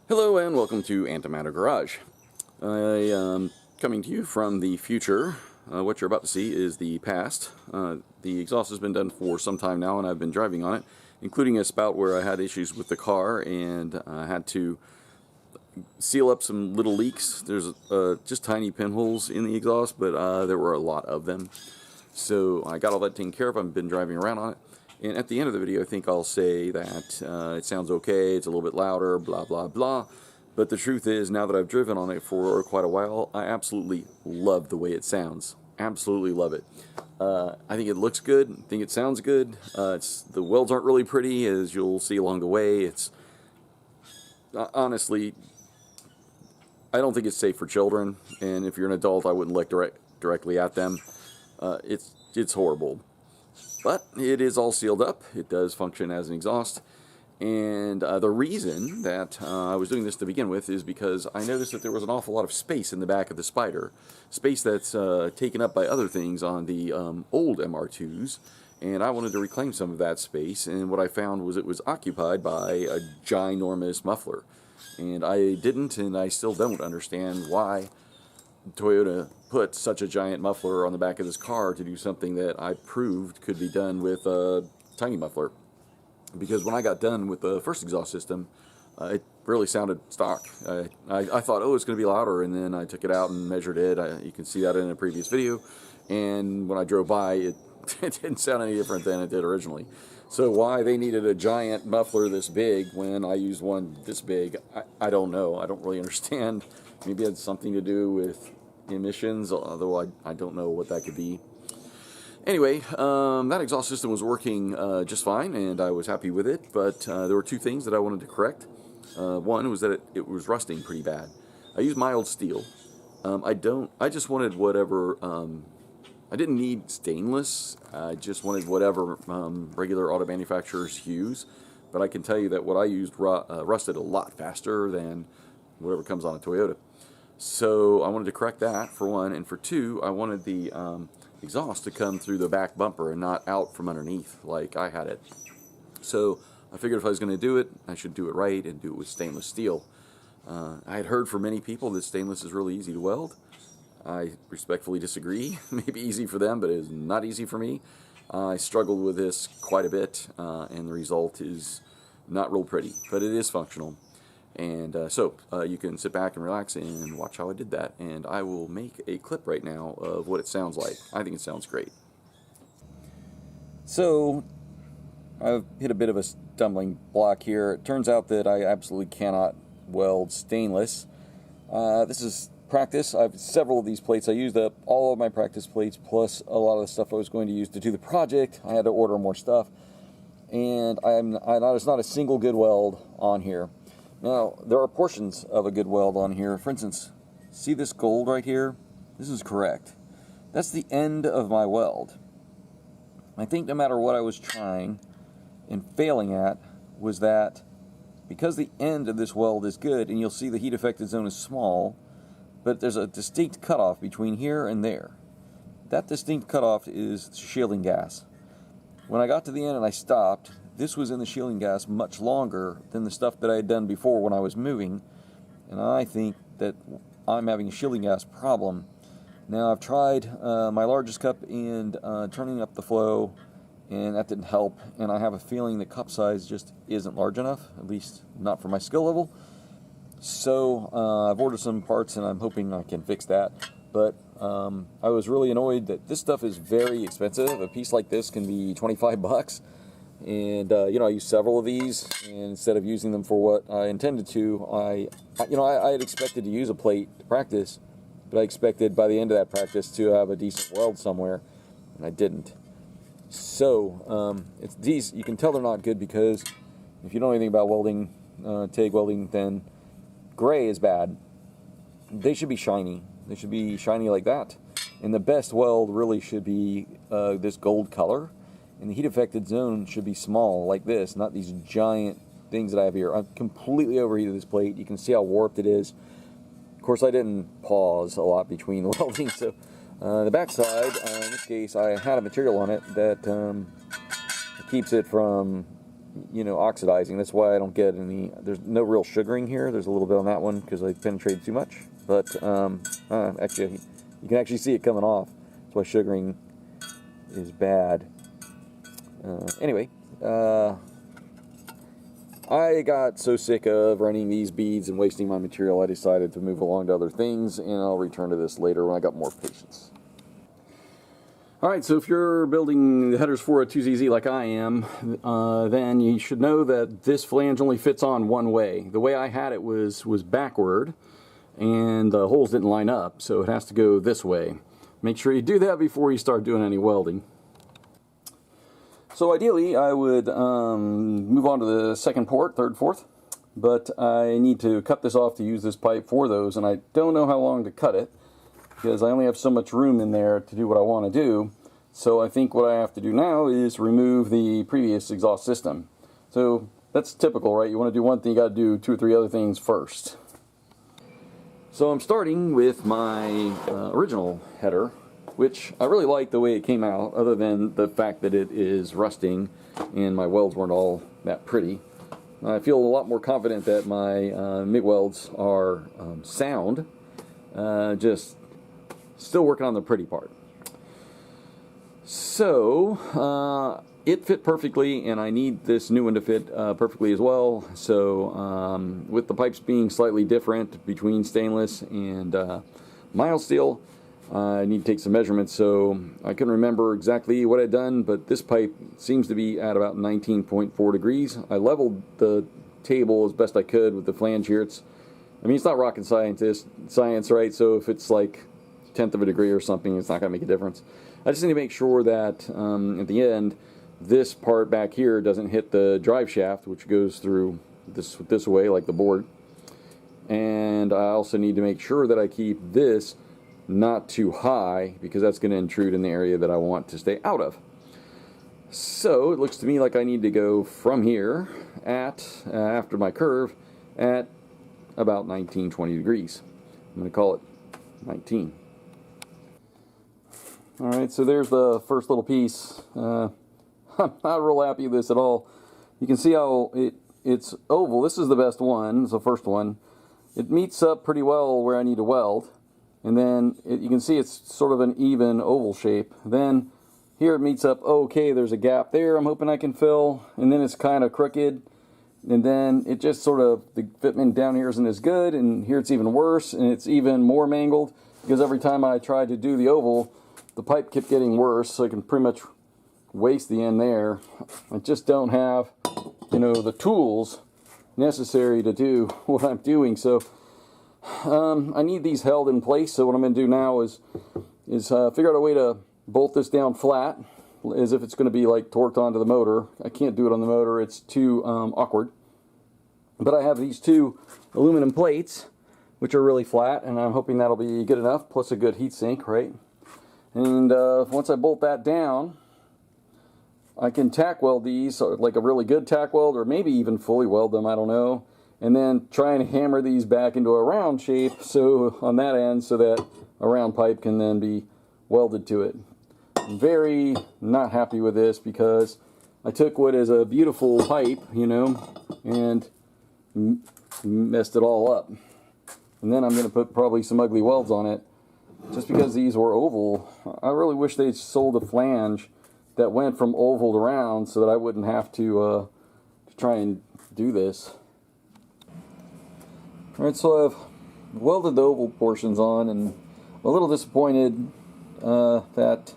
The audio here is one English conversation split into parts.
Hello and welcome to Antimatter Garage. I am coming to you from the future. What you're about to see is the past. The exhaust has been done for some time now and I've been driving on it, including a spout where I had issues with the car and I had to seal up some little leaks. There's just tiny pinholes in the exhaust, but there were a lot of them. So I got all that taken care of. I've been driving around on it. And at the end of the video, I think I'll say that it sounds okay, it's a little bit louder, blah, blah, blah. But the truth is, now that I've driven on it for quite a while, I absolutely love the way it sounds. Absolutely love it. I think it looks good. I think it sounds good. The welds aren't really pretty, as you'll see along the way. It's honestly, I don't think it's safe for children. And if you're an adult, I wouldn't look directly at them. It's horrible. But it is all sealed up. It does function as an exhaust. And the reason that I was doing this to begin with is because I noticed that there was an awful lot of space in the back of the Spyder. Space that's taken up by other things on the old MR2s. And I wanted to reclaim some of that space. And what I found was it was occupied by a ginormous muffler. And I didn't, and I still don't understand why Toyota put such a giant muffler on the back of this car to do something that I proved could be done with a tiny muffler. Because when I got done with the first exhaust system, it really sounded stock. I thought, oh, it's going to be louder, and then I took it out and measured it. You can see that in a previous video. And when I drove by, it didn't sound any different than it did originally. So why they needed a giant muffler this big when I used one this big, I don't know. I don't really understand. Maybe it had something to do with emissions, although I don't know what that could be. Anyway, that exhaust system was working just fine, and I was happy with it, but there were two things that I wanted to correct. One was that it was rusting pretty bad. I used mild steel. I just wanted whatever, I didn't need stainless. I just wanted whatever regular auto manufacturers use, but I can tell you that what I used rusted a lot faster than whatever comes on a Toyota. So I wanted to correct that, for one, and for two, I wanted the exhaust to come through the back bumper and not out from underneath like I had it. So I figured if I was going to do it, I should do it right and do it with stainless steel. I had heard from many people that stainless is really easy to weld. I respectfully disagree. Maybe easy for them, but it is not easy for me. I struggled with this quite a bit, and the result is not real pretty, but it is functional. And so you can sit back and relax and watch how I did that. And I will make a clip right now of what it sounds like. I think it sounds great. So I've hit a bit of a stumbling block here. It turns out that I absolutely cannot weld stainless. This is practice. I have several of these plates. I used up all of my practice plates plus a lot of the stuff I was going to use to do the project. I had to order more stuff. And there's not a single good weld on here. Now, there are portions of a good weld on here. For instance, see this gold right here? This is correct. That's the end of my weld. I think no matter what I was trying and failing at was that because the end of this weld is good, and you'll see the heat affected zone is small, but there's a distinct cutoff between here and there. That distinct cutoff is shielding gas. When I got to the end and I stopped, this was in the shielding gas much longer than the stuff that I had done before when I was moving, and I think that I'm having a shielding gas problem. Now I've tried my largest cup and turning up the flow, and that didn't help, and I have a feeling the cup size just isn't large enough, at least not for my skill level. So I've ordered some parts and I'm hoping I can fix that. But I was really annoyed that this stuff is very expensive. A piece like this can be 25 bucks. And you know, I used several of these, and instead of using them for what I intended to, I had expected to use a plate to practice, but I expected by the end of that practice to have a decent weld somewhere, and I didn't. So these, you can tell they're not good because if you don't know anything about welding, TIG welding, then gray is bad. They should be shiny. They should be shiny like that. And the best weld really should be this gold color. And the heat affected zone should be small like this, not these giant things that I have here. I've completely overheated this plate. You can see how warped it is. Of course, I didn't pause a lot between the welding, so the back side, in this case, I had a material on it that keeps it from oxidizing. That's why I don't get any. There's no real sugaring here. There's a little bit on that one because I penetrated too much. But actually, you can actually see it coming off. That's why sugaring is bad. Anyway, I got so sick of running these beads and wasting my material, I decided to move along to other things, and I'll return to this later when I got more patience. Alright, so if you're building the headers for a 2ZZ like I am, then you should know that this flange only fits on one way. The way I had it was backward, and the holes didn't line up, so it has to go this way. Make sure you do that before you start doing any welding. So ideally, I would move on to the second port, third, fourth, but I need to cut this off to use this pipe for those, and I don't know how long to cut it, because I only have so much room in there to do what I want to do. So I think what I have to do now is remove the previous exhaust system. So that's typical, right? You want to do one thing, you got to do 2 or 3 other things first. So I'm starting with my original header, which I really like the way it came out, other than the fact that it is rusting and my welds weren't all that pretty. I feel a lot more confident that my MIG welds are sound, just still working on the pretty part. So it fit perfectly, and I need this new one to fit perfectly as well. So with the pipes being slightly different between stainless and mild steel, I need to take some measurements. So I couldn't remember exactly what I'd done, but this pipe seems to be at about 19.4 degrees. I leveled the table as best I could with the flange here. It's not rocket science, right? So if it's like 1/10 of a degree or something, it's not going to make a difference. I just need to make sure that at the end, this part back here doesn't hit the drive shaft, which goes through this way, like the board. And I also need to make sure that I keep this not too high, because that's going to intrude in the area that I want to stay out of. So it looks to me like I need to go from here at after my curve at about 19-20 degrees. I'm going to call it 19. Alright, so there's the first little piece. I'm not real happy with this at all. You can see how it's oval. This is the best one. It's the first one. It meets up pretty well where I need to weld. And then you can see it's sort of an even oval shape. Then here it meets up okay. There's a gap there I'm hoping I can fill. And then it's kind of crooked. And then it just sort of, the fitment down here isn't as good. And here it's even worse. And it's even more mangled, because every time I tried to do the oval, the pipe kept getting worse. So I can pretty much waste the end there. I just don't have, the tools necessary to do what I'm doing. So I need these held in place. So what I'm going to do now is figure out a way to bolt this down flat, as if it's going to be like torqued onto the motor. I can't do it on the motor. It's too awkward. But I have these 2 aluminum plates, which are really flat, and I'm hoping that'll be good enough, plus a good heat sink, right? And once I bolt that down, I can tack weld these, like a really good tack weld, or maybe even fully weld them, I don't know. And then try and hammer these back into a round shape, so on that end, so that a round pipe can then be welded to it. I'm very not happy with this, because I took what is a beautiful pipe, and messed it all up. And then I'm going to put probably some ugly welds on it, just because these were oval. I really wish they'd sold a flange that went from oval to round, so that I wouldn't have to try and do this. Alright, so I've welded the oval portions on, and I'm a little disappointed that,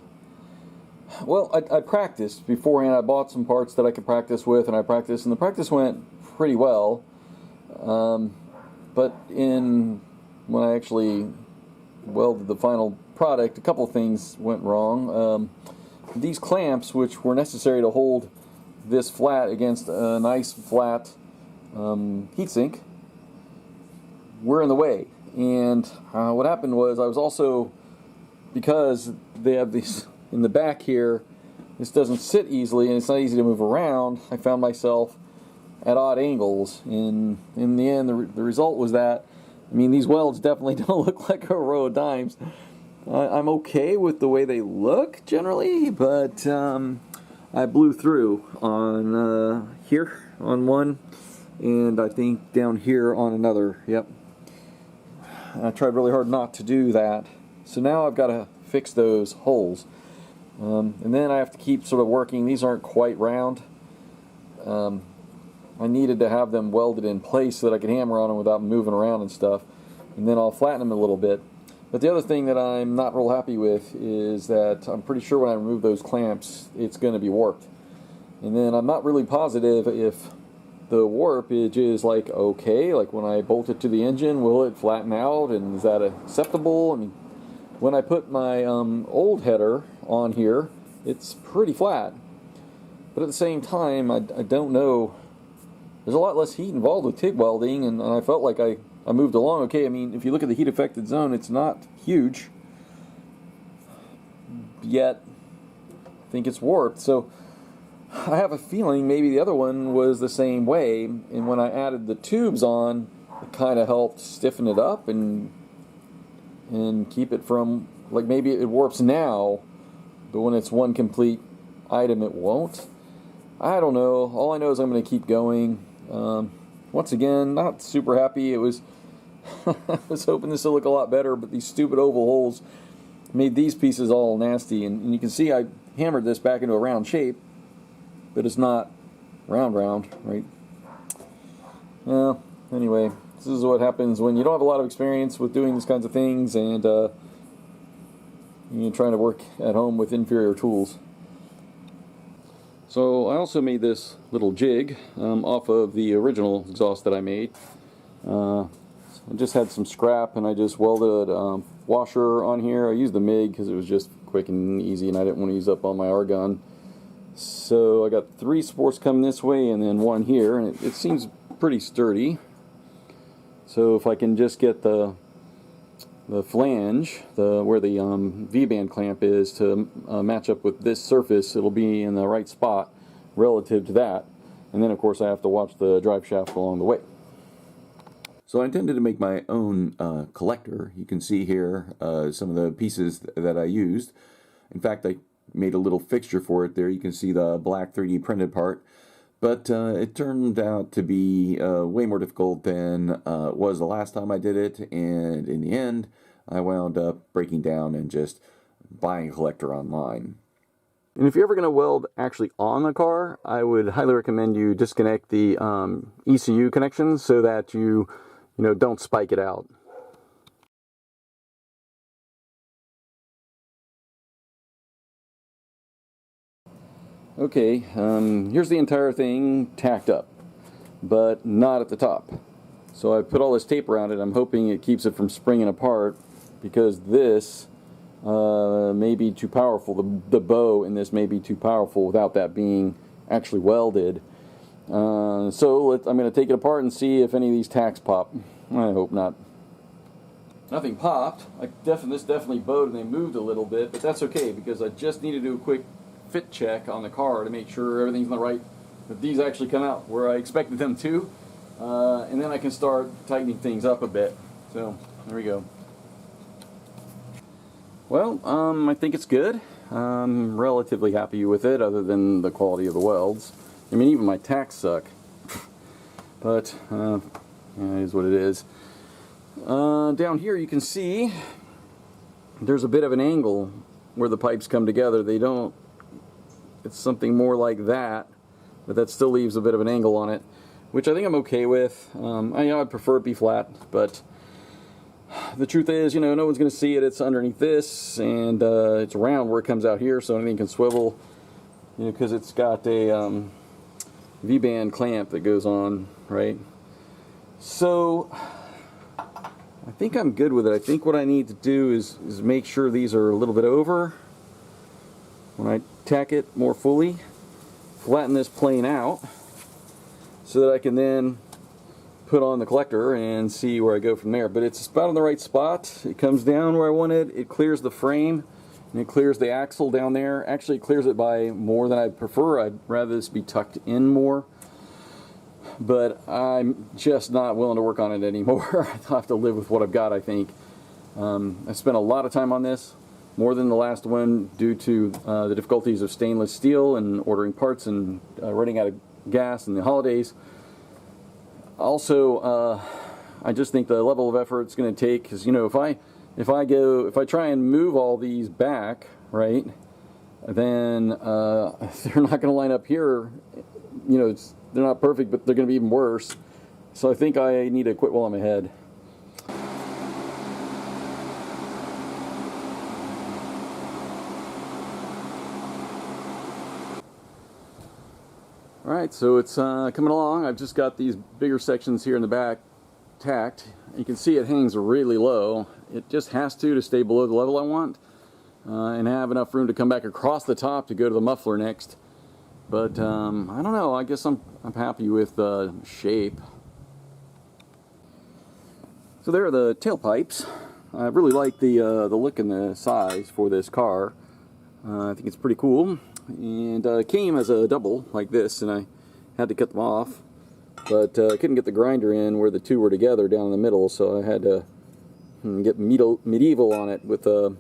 well, I practiced beforehand. I bought some parts that I could practice with, and I practiced, and the practice went pretty well. But when I actually welded the final product, a couple things went wrong. These clamps, which were necessary to hold this flat against a nice flat heatsink, were in the way. And what happened was, I was also, because they have these in the back here, this doesn't sit easily and it's not easy to move around. I found myself at odd angles, and in the end the result was that, these welds definitely don't look like a row of dimes. I'm okay with the way they look generally, but I blew through on here on one, and I think down here on another. Yep. I tried really hard not to do that. So now I've got to fix those holes. And then I have to keep sort of working. These aren't quite round. I needed to have them welded in place so that I could hammer on them without moving around and stuff. And then I'll flatten them a little bit. But the other thing that I'm not real happy with is that I'm pretty sure when I remove those clamps, it's going to be warped. And then I'm not really positive if the warpage is like okay, like when I bolt it to the engine, will it flatten out, and is that acceptable? I mean, when I put my old header on here, it's pretty flat. But at the same time, I don't know. There's a lot less heat involved with TIG welding, and I felt like I moved along okay. I mean, if you look at the heat affected zone, it's not huge. Yet, I think it's warped. So I have a feeling maybe the other one was the same way, and when I added the tubes on, it kind of helped stiffen it up and keep it from, like, maybe it warps now, but when it's one complete item it won't. I don't know. All I know is I'm going to keep going. Once again, not super happy. It was I was hoping this would look a lot better, but these stupid oval holes made these pieces all nasty, and you can see I hammered this back into a round shape, but it's not round, right? Well, anyway, this is what happens when you don't have a lot of experience with doing these kinds of things, and you're trying to work at home with inferior tools. So I also made this little jig off of the original exhaust that I made. I just had some scrap, and I just welded a washer on here. I used the MIG because it was just quick and easy, and I didn't want to use up all my argon. So I got 3 supports coming this way and then 1 here, and it seems pretty sturdy. So if I can just get the flange, where the V-band clamp is, to match up with this surface, it'll be in the right spot relative to that. And then of course I have to watch the drive shaft along the way. So I intended to make my own collector. You can see here some of the pieces that I used. In fact, I made a little fixture for it there. You can see the black 3D printed part. But it turned out to be way more difficult than it was the last time I did it. And in the end, I wound up breaking down and just buying a collector online. And if you're ever going to weld actually on the car, I would highly recommend you disconnect the ECU connections so that you don't spike it out. Okay, here's the entire thing tacked up, but not at the top. So I put all this tape around it. I'm hoping it keeps it from springing apart, because this may be too powerful. The bow in this may be too powerful without that being actually welded. So I'm going to take it apart and see if any of these tacks pop. I hope not. Nothing popped. This definitely bowed and they moved a little bit, but that's okay because I just need to do a quick fit check on the car to make sure everything's in the right, that these actually come out where I expected them to, and then I can start tightening things up a bit. So there we go. Well, I think it's good. I'm relatively happy with it, other than the quality of the welds. I mean, even my tacks suck, but yeah, it is what it is. Down here you can see there's a bit of an angle where the pipes come together. They don't, it's something more like that, but that still leaves a bit of an angle on it, which I think I'm okay with. I'd prefer it be flat, but the truth is, no one's going to see it. It's underneath this, and it's round where it comes out here, so anything can swivel, because it's got a V-band clamp that goes on, right? So I think I'm good with it. I think what I need to do is make sure these are a little bit over when I tack it more fully, flatten this plane out so that I can then put on the collector and see where I go from there. But it's about in the right spot. It comes down where I want it. It clears the frame and it clears the axle down there. Actually, it clears it by more than I'd prefer. I'd rather this be tucked in more, but I'm just not willing to work on it anymore. I have to live with what I've got, I think. I spent a lot of time on this, more than the last one, due to the difficulties of stainless steel and ordering parts and running out of gas in the holidays. Also, I just think the level of effort it's going to take, because you know, if I try and move all these back, right, then they're not going to line up here. You know, they're not perfect, but they're going to be even worse. So I think I need to quit while I'm ahead. Alright, so it's coming along. I've just got these bigger sections here in the back tacked. You can see it hangs really low. It just has to stay below the level I want and have enough room to come back across the top to go to the muffler next. But I don't know, I guess I'm happy with the shape. So there are the tailpipes. I really like the look and the size for this car. I think it's pretty cool. And it came as a double like this, and I had to cut them off, but I couldn't get the grinder in where the two were together down in the middle, so I had to get medieval on it with a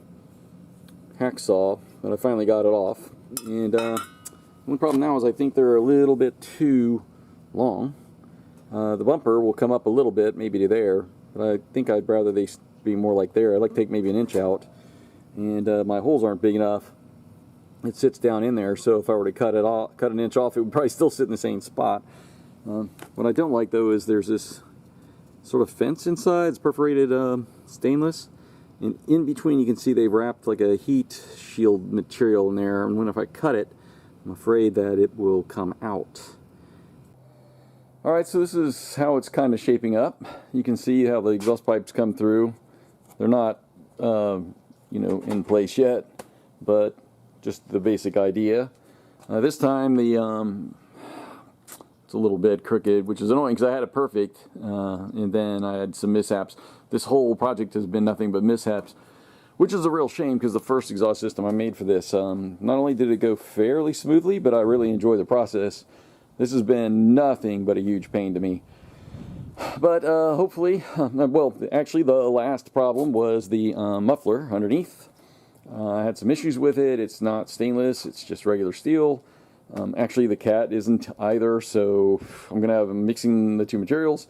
hacksaw, but I finally got it off. And the only problem now is I think they're a little bit too long. The bumper will come up a little bit, maybe to there, but I think I'd rather they be more like there. I'd like to take maybe an inch out, and my holes aren't big enough. It sits down in there, so if I were to cut an inch off, it would probably still sit in the same spot. What I don't like though is there's this sort of fence inside. It's perforated stainless, and in between you can see they've wrapped like a heat shield material in there, and if I cut it, I'm afraid that it will come out. Alright, so this is how it's kind of shaping up. You can see how the exhaust pipes come through. They're not you know, in place yet, but just the basic idea. This time it's a little bit crooked, which is annoying because I had it perfect, and then I had some mishaps. This whole project has been nothing but mishaps, which is a real shame because the first exhaust system I made for this, not only did it go fairly smoothly, but I really enjoy the process. This has been nothing but a huge pain to me. But hopefully, well, actually the last problem was the muffler underneath. I had some issues with it. It's not stainless, it's just regular steel. Actually the cat isn't either, so I'm gonna have mixing the two materials.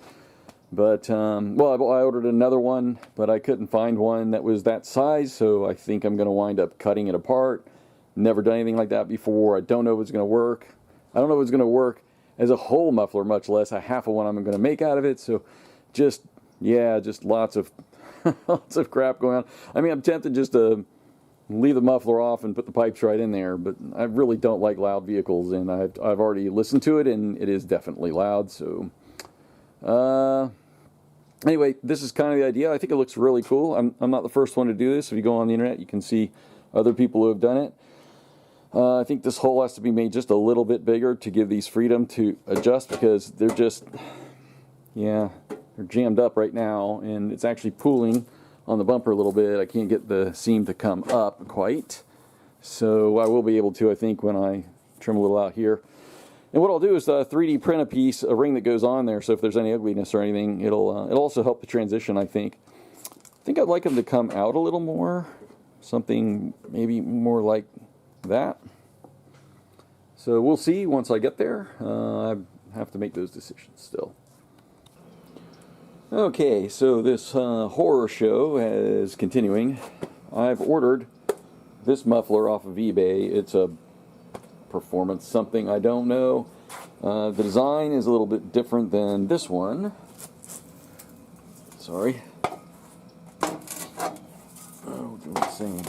But well, I ordered another one, but I couldn't find one that was that size, so I think I'm gonna wind up cutting it apart. Never done anything like that before. I don't know if it's gonna work. I don't know if it's gonna work as a whole muffler, much less a half of one I'm gonna make out of it. So just, yeah, just lots of lots of crap going on. I mean, I'm tempted just to leave the muffler off and put the pipes right in there, but I really don't like loud vehicles, and I've already listened to it, and it is definitely loud. So anyway, this is kind of the idea. I think it looks really cool. I'm not the first one to do this. If you go on the internet, you can see other people who have done it. I think this hole has to be made just a little bit bigger to give these freedom to adjust, because they're just, yeah, they're jammed up right now, and it's actually pooling on the bumper a little bit. I can't get the seam to come up quite, so I will be able to, I think, when I trim a little out here. And what I'll do is 3D print a piece, a ring that goes on there, so if there's any ugliness or anything, it'll also help the transition, I think. I'd like them to come out a little more, something maybe more like that. So we'll see once I get there. I have to make those decisions still. Okay, so this horror show is continuing. I've ordered this muffler off of eBay. It's a performance something, I don't know. The design is a little bit different than this one. Sorry. Oh, doing the same.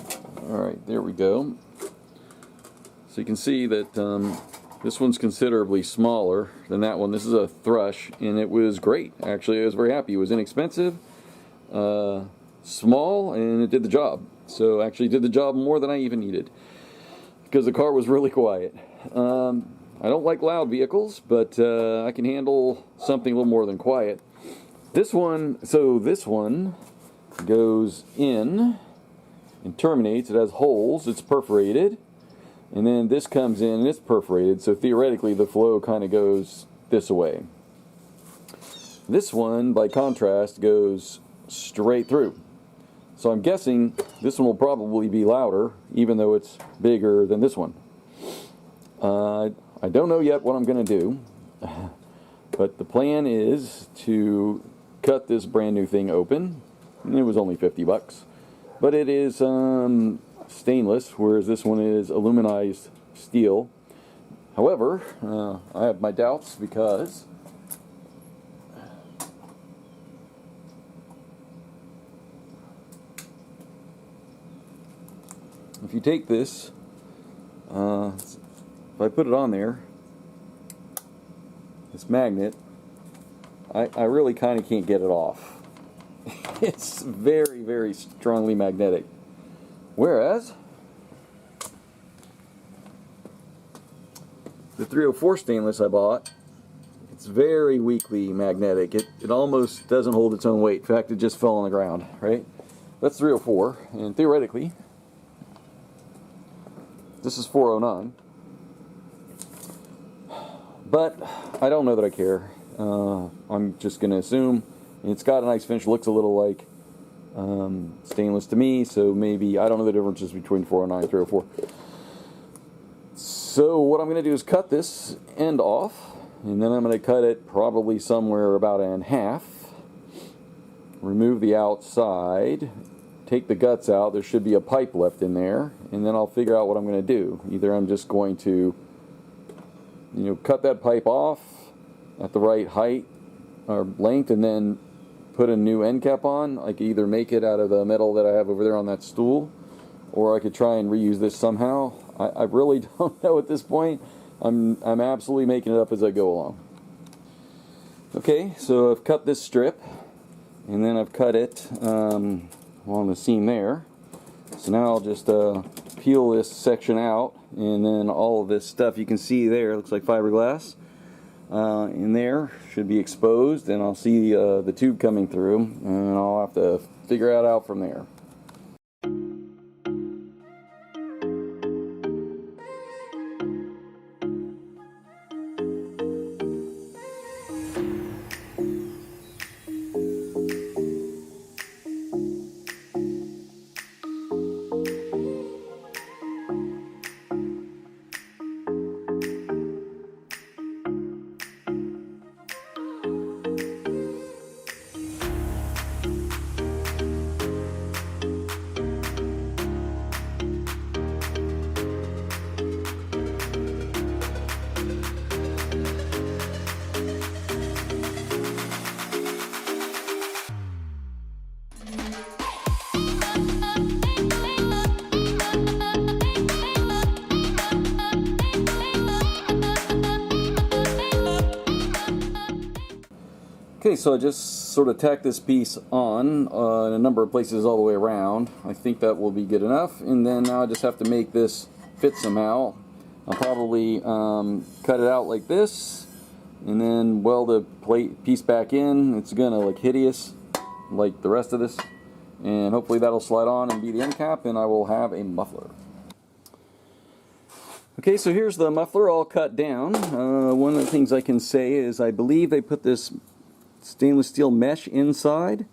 Alright, there we go. So you can see that this one's considerably smaller than that one. This is a Thrush, and it was great. Actually, I was very happy. It was inexpensive, small, and it did the job. So actually did the job more than I even needed, because the car was really quiet. I don't like loud vehicles, but I can handle something a little more than quiet. This one, so this one goes in and terminates. It has holes. It's perforated. And then this comes in and it's perforated, so theoretically the flow kind of goes this way. This one, by contrast, goes straight through. So I'm guessing this one will probably be louder, even though it's bigger than this one. I don't know yet what I'm going to do. But the plan is to cut this brand new thing open. It was only 50 bucks. But it is stainless, whereas this one is aluminized steel. However, I have my doubts because if you take this, if I put it on there, this magnet, I really kind of can't get it off. It's very, very strongly magnetic. Whereas the 304 stainless I bought, it's very weakly magnetic. It almost doesn't hold its own weight. In fact, it just fell on the ground, right? That's 304, and theoretically, this is 409. But I don't know that I care. I'm just going to assume it's got a nice finish. Looks a little like stainless to me, so maybe, I don't know the differences between 409 and 304. So what I'm going to do is cut this end off, and then I'm going to cut it probably somewhere about in half. Remove the outside, take the guts out. There should be a pipe left in there, and then I'll figure out what I'm going to do. Either I'm just going to, cut that pipe off at the right height or length, and then put a new end cap on. I could either make it out of the metal that I have over there on that stool, or I could try and reuse this somehow. I really don't know at this point. I'm absolutely making it up as I go along. Okay, so I've cut this strip, and then I've cut it along the seam there. So now I'll just peel this section out, and then all of this stuff you can see there, looks like fiberglass, in there should be exposed, and I'll see the tube coming through, and I'll have to figure it out from there. Okay, so I just sort of tacked this piece on in a number of places all the way around. I think that will be good enough, and then now I just have to make this fit somehow. I'll probably cut it out like this, and then weld the piece back in. It's gonna look hideous like the rest of this, and hopefully that'll slide on and be the end cap, and I will have a muffler. Okay, so here's the muffler all cut down. One of the things I can say is I believe they put this stainless steel mesh inside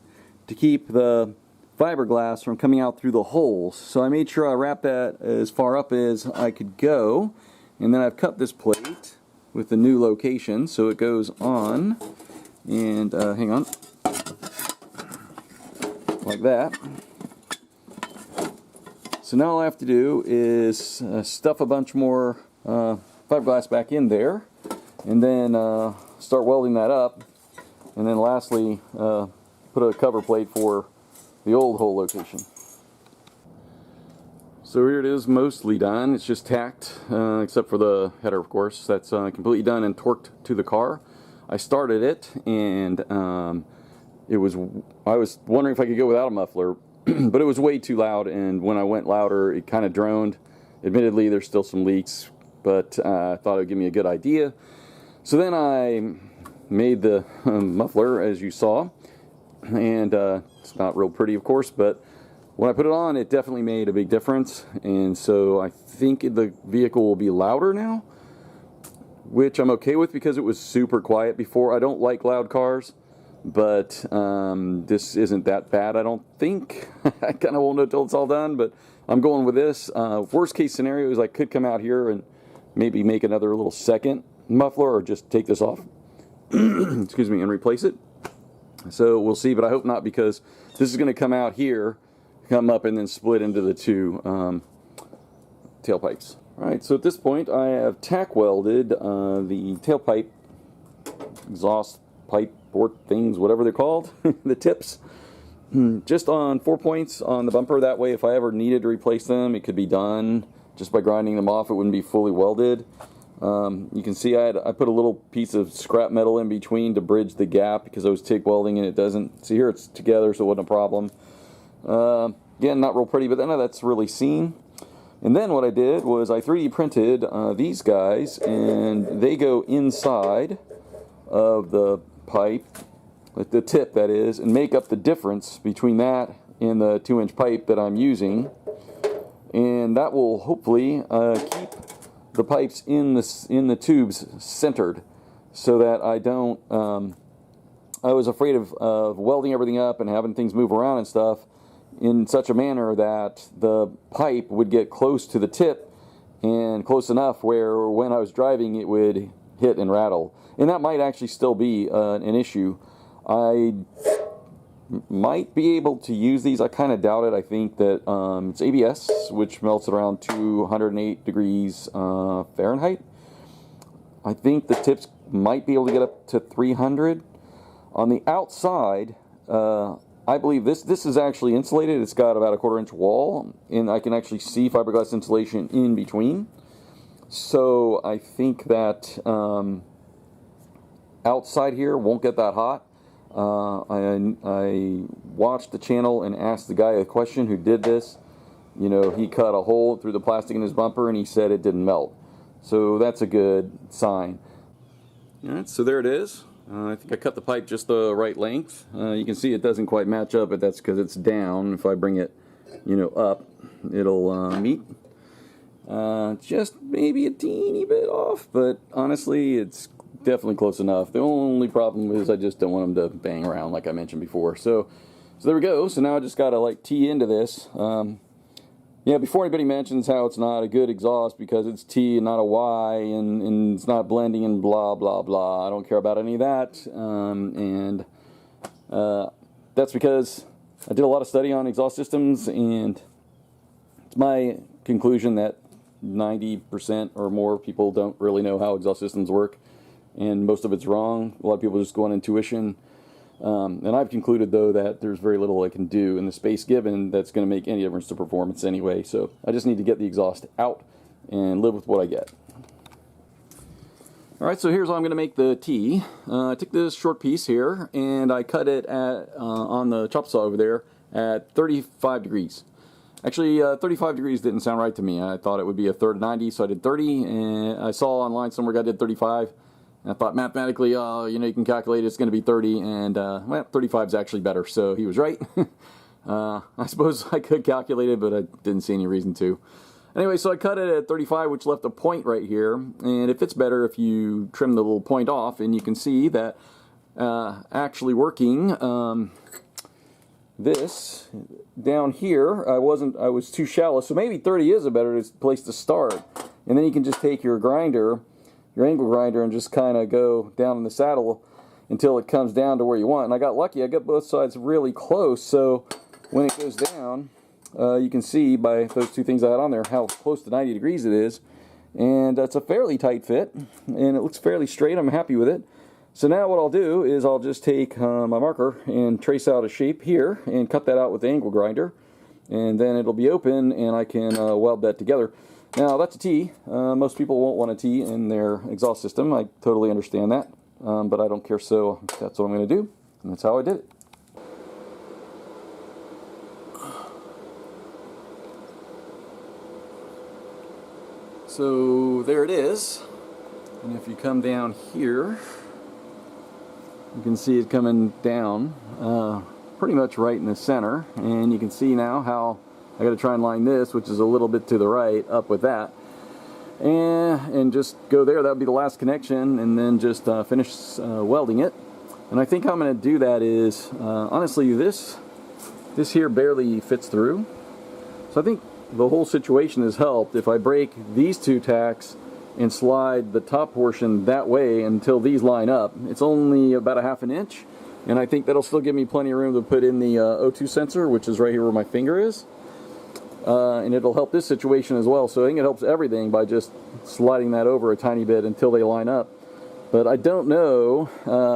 to keep the fiberglass from coming out through the holes. So I made sure I wrapped that as far up as I could go, and then I've cut this plate with the new location so it goes on, and hang on, like that. So now all I have to do is stuff a bunch more fiberglass back in there, and then start welding that up. And then lastly, put a cover plate for the old hole location. So here it is, mostly done. It's just tacked, except for the header, of course. That's completely done and torqued to the car. I started it, and I was wondering if I could go without a muffler, but it was way too loud, and when I went louder, it kind of droned. Admittedly, there's still some leaks, but I thought it would give me a good idea. So then I made the muffler, as you saw, and it's not real pretty, of course, but when I put it on, it definitely made a big difference, and so I think the vehicle will be louder now, which I'm okay with because it was super quiet before. I don't like loud cars, but this isn't that bad, I don't think. I kind of won't know until it's all done, but I'm going with this. Worst case scenario is I could come out here and maybe make another little second muffler or just take this off, excuse me, and replace it. So we'll see, but I hope not, because this is going to come out here, come up, and then split into the two tailpipes. Alright, so at this point I have tack welded the tailpipe, exhaust pipe, port things, whatever they're called, the tips, just on 4 points on the bumper. That way if I ever needed to replace them, it could be done just by grinding them off. It wouldn't be fully welded. You can see I put a little piece of scrap metal in between to bridge the gap, because I was TIG welding and it doesn't. See here, it's together, so it wasn't a problem. Again, not real pretty, but none of that's really seen. And then what I did was I 3D printed these guys, and they go inside of the pipe, the tip that is, and make up the difference between that and the 2-inch pipe that I'm using. And that will hopefully keep the pipes in the tubes centered, so that I don't, I was afraid of welding everything up and having things move around and stuff in such a manner that the pipe would get close to the tip, and close enough where when I was driving it would hit and rattle. And that might actually still be an issue. I might be able to use these. I kind of doubt it. I think that it's ABS, which melts at around 208 degrees Fahrenheit. I think the tips might be able to get up to 300. On the outside, I believe this is actually insulated. It's got about a 1/4 inch wall, and I can actually see fiberglass insulation in between. So I think that outside here won't get that hot. I watched the channel and asked the guy a question who did this. You know, he cut a hole through the plastic in his bumper and he said it didn't melt. So that's a good sign. Alright, so there it is. I think I cut the pipe just the right length. You can see it doesn't quite match up, but that's because it's down. If I bring it, you know, up, it'll meet. Just maybe a teeny bit off, but honestly, it's definitely close enough. The only problem is I just don't want them to bang around like I mentioned before. So there we go. So now I just got to like tee into this. Yeah, before anybody mentions how it's not a good exhaust because it's T and not a Y, and it's not blending and blah blah blah, I don't care about any of that. That's because I did a lot of study on exhaust systems, and it's my conclusion that 90% or more people don't really know how exhaust systems work, and most of it's wrong. A lot of people just go on intuition. And I've concluded, though, that there's very little I can do in the space given that's going to make any difference to performance anyway. So I just need to get the exhaust out and live with what I get. Alright, so here's how I'm going to make the T. I took this short piece here and I cut it at on the chop saw over there at 35 degrees. Actually, 35 degrees didn't sound right to me. I thought it would be a third 90, so I did 30, and I saw online somewhere I did 35. I thought mathematically, you know, you can calculate it's going to be 30, and well, 35 is actually better, so he was right. I suppose I could calculate it, but I didn't see any reason to. Anyway, so I cut it at 35, which left a point right here, and it fits better if you trim the little point off, and you can see that actually working. This down here, I was too shallow, so maybe 30 is a better place to start, and then you can just take your grinder, your angle grinder, and just kind of go down in the saddle until it comes down to where you want. And I got lucky, I got both sides really close, so when it goes down, you can see by those two things I had on there how close to 90 degrees it is, and that's a fairly tight fit, and it looks fairly straight. I'm happy with it. So now what I'll do is I'll just take my marker and trace out a shape here and cut that out with the angle grinder, and then it'll be open and I can weld that together. Now that's a T. Most people won't want a T in their exhaust system. I totally understand that, but I don't care, so that's what I'm going to do, and that's how I did it. So there it is, and if you come down here, you can see it coming down pretty much right in the center, and you can see now how I got to try and line this, which is a little bit to the right, up with that, and just go there. That would be the last connection, and then just finish welding it. And I think how I'm going to do that is, honestly, this here barely fits through. So I think the whole situation has helped if I break these two tacks and slide the top portion that way until these line up. It's only about a ½ an inch, and I think that'll still give me plenty of room to put in the O2 sensor, which is right here where my finger is. And it'll help this situation as well. So I think it helps everything by just sliding that over a tiny bit until they line up. But I don't know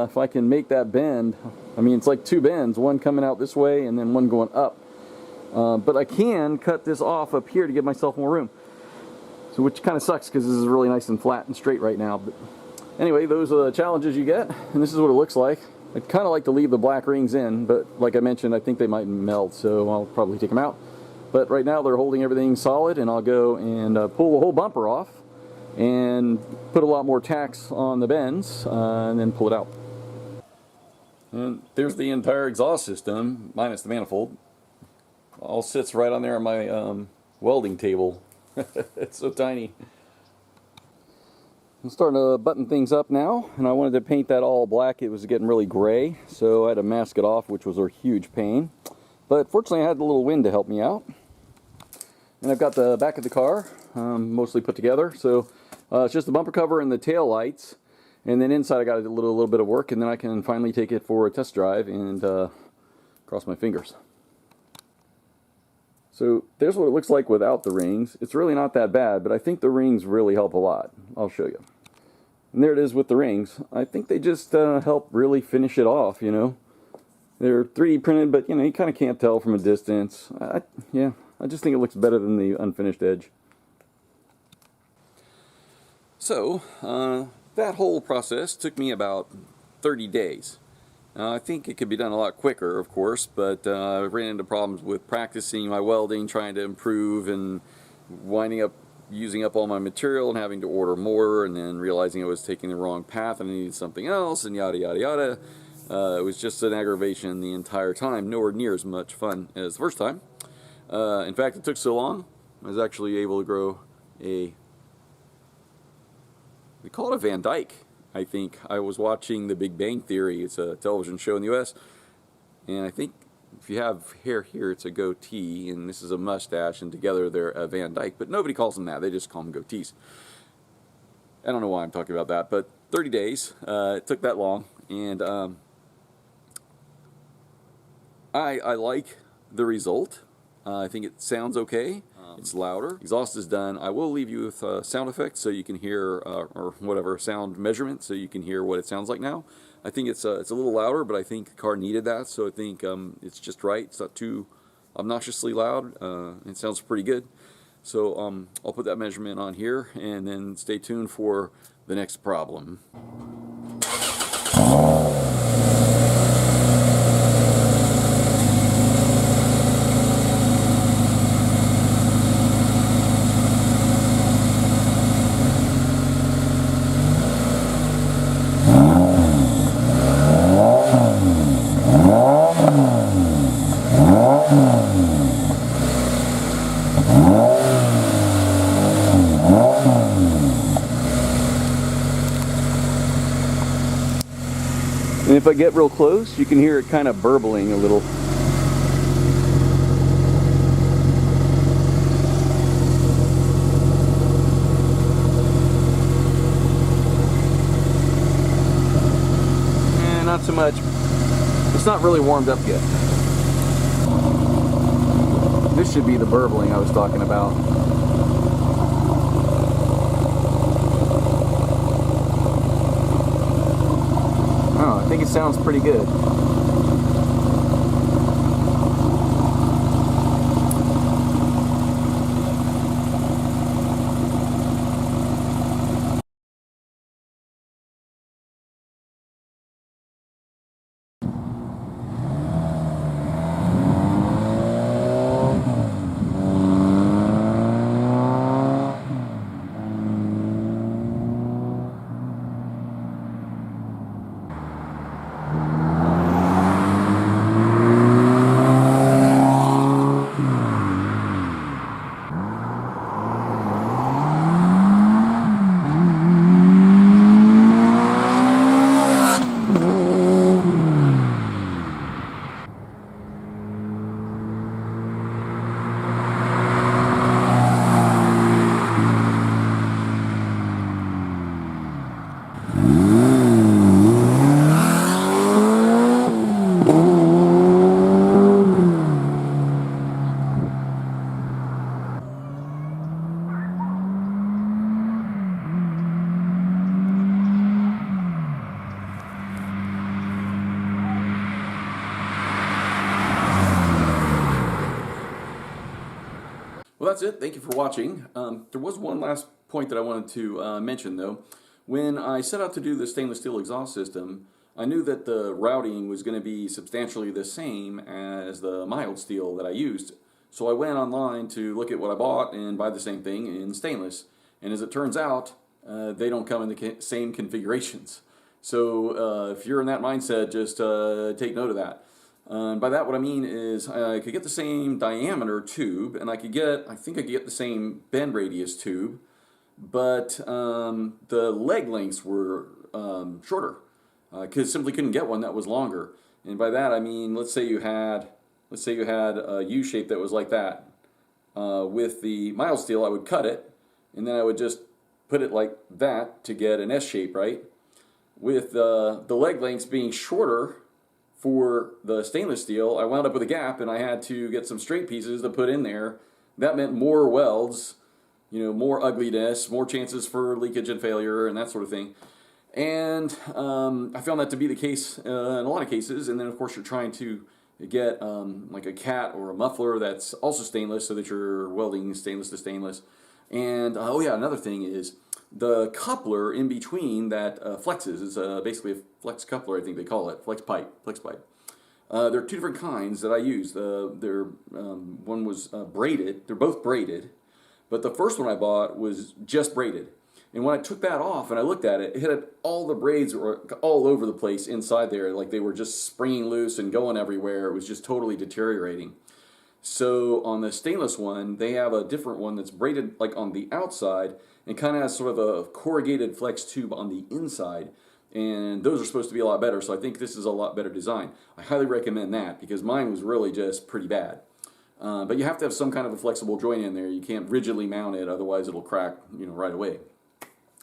if I can make that bend. I mean, it's like two bends, one coming out this way and then one going up. But I can cut this off up here to give myself more room. So which kind of sucks because this is really nice and flat and straight right now. But anyway, those are the challenges you get, and this is what it looks like. I'd kind of like to leave the black rings in, but like I mentioned, I think they might melt, so I'll probably take them out. But right now they're holding everything solid, and I'll go and pull the whole bumper off and put a lot more tacks on the bends and then pull it out. And there's the entire exhaust system, minus the manifold. All sits right on there on my welding table. It's so tiny. I'm starting to button things up now, and I wanted to paint that all black. It was getting really gray, so I had to mask it off, which was a huge pain. But fortunately I had a little wind to help me out. And I've got the back of the car mostly put together. So it's just the bumper cover and the tail lights. And then inside I got a little bit of work, and then I can finally take it for a test drive and cross my fingers. So there's what it looks like without the rings. It's really not that bad, but I think the rings really help a lot. I'll show you. And there it is with the rings. I think they just help really finish it off, you know. They're 3D printed, but you know, you kind of can't tell from a distance. Yeah, I just think it looks better than the unfinished edge. So, that whole process took me about 30 days. I think it could be done a lot quicker, of course, but I ran into problems with practicing my welding, trying to improve, and winding up using up all my material and having to order more, and then realizing I was taking the wrong path and I needed something else, and yada yada yada. It was just an aggravation the entire time, nowhere near as much fun as the first time. In fact, it took so long, I was actually able to grow we call it a Van Dyke. I think I was watching The Big Bang Theory. It's a television show in the US, and I think if you have hair here, it's a goatee, and this is a mustache, and together they're a Van Dyke, but nobody calls them that. They just call them goatees. I don't know why I'm talking about that, but 30 days. It took that long, and I like the result. I think it sounds okay. It's louder. Exhaust is done. I will leave you with sound effects so you can hear, or whatever, sound measurement so you can hear what it sounds like now. I think it's a little louder, but I think the car needed that, so I think it's just right. It's not too obnoxiously loud. It sounds pretty good. So I'll put that measurement on here, and then stay tuned for the next problem. And if I get real close, you can hear it kind of burbling a little. Not so much. It's not really warmed up yet. This should be the burbling I was talking about. Oh, I think it sounds pretty good. that's it. Thank you for watching. There was one last point that I wanted to mention, though. When I set out to do the stainless steel exhaust system, I knew that the routing was going to be substantially the same as the mild steel that I used. So I went online to look at what I bought and buy the same thing in stainless. And as it turns out, they don't come in the same configurations. So if you're in that mindset, just take note of that. By that, what I mean is I could get the same diameter tube, and I think I could get the same bend radius tube, but the leg lengths were shorter. I simply couldn't get one that was longer. And by that, I mean, let's say you had a U shape that was like that. With the mild steel, I would cut it, and then I would just put it like that to get an S shape, right? With the leg lengths being shorter for the stainless steel, I wound up with a gap, and I had to get some straight pieces to put in there. That meant more welds, more ugliness, more chances for leakage and failure, and that sort of thing. And I found that to be the case in a lot of cases. And then, of course, you're trying to get like a cat or a muffler that's also stainless, so that you're welding stainless to stainless. And oh yeah, another thing is the coupler in between that flexes. It's basically a flex coupler, I think they call it, flex pipe. There are two different kinds that I use. One was braided. They're both braided, but the first one I bought was just braided. And when I took that off and I looked at it, all the braids were all over the place inside there, like they were just springing loose and going everywhere. It was just totally deteriorating. So on the stainless one, they have a different one that's braided like on the outside and kind of has sort of a corrugated flex tube on the inside. And those are supposed to be a lot better, so I think this is a lot better design. I highly recommend that because mine was really just pretty bad. But you have to have some kind of a flexible joint in there. You can't rigidly mount it, otherwise it'll crack, right away.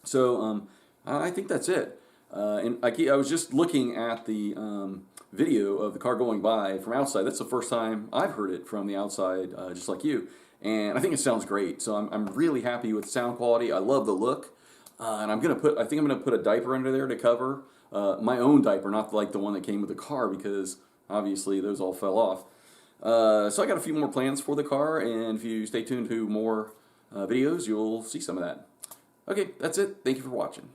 So I think that's it. And I was just looking at the video of the car going by from outside. That's the first time I've heard it from the outside, just like you. And I think it sounds great. So I'm really happy with sound quality. I love the look. And I think I'm gonna put a diaper under there to cover my own diaper, not like the one that came with the car, because obviously those all fell off. So I got a few more plans for the car, and if you stay tuned to more videos, you'll see some of that. Okay, that's it. Thank you for watching.